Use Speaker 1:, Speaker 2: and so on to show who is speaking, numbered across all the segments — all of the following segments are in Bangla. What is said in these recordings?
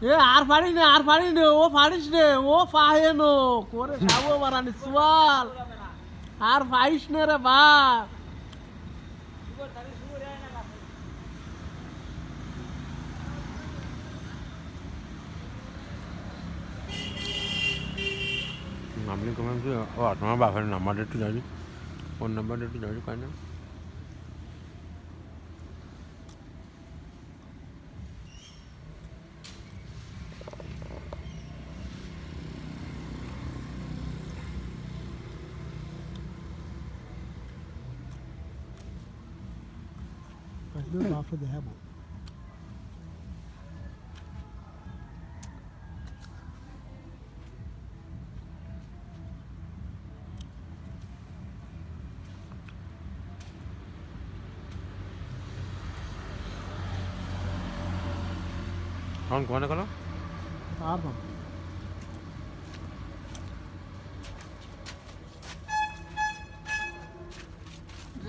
Speaker 1: এ আর পারি না আর পারি না ও পারিস রে ও পাহে নো করে সাবো বারানি সুয়াল আর পাইস না রে বাপ
Speaker 2: আপনি কমেন যে ও তোমার বাপের নাম্বারটা একটু জানি ফোন নাম্বারটা একটু জানি কয় না
Speaker 1: বাপরে দেখাবো
Speaker 2: এখন কোনে গেল
Speaker 1: আর বাপ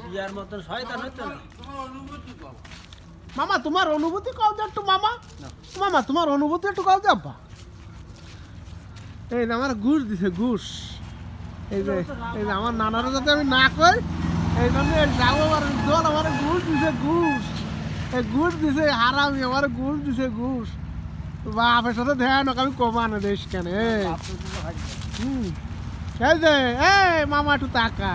Speaker 3: ইয়ার মতন শয়তান হইতো না
Speaker 1: মামা তোমার অনুভূতি কাও যে একটু মামা মামা তোমার অনুভূতি একটু কাও যে আব্বা এই যে আমার ঘুষ দিছে ঘুষ এই যে আমার নানারা যাতে আমি না কই এই জন্য যাবো আমার জল আমার ঘুষ দিছে ঘুষ এই ঘুষ দিছে হারামি আমার ঘুষ দিছে ঘুষ বাপের সাথে ধ্যান আমি কমানো দেশ কেন এই যে এই মামা একটু তাকা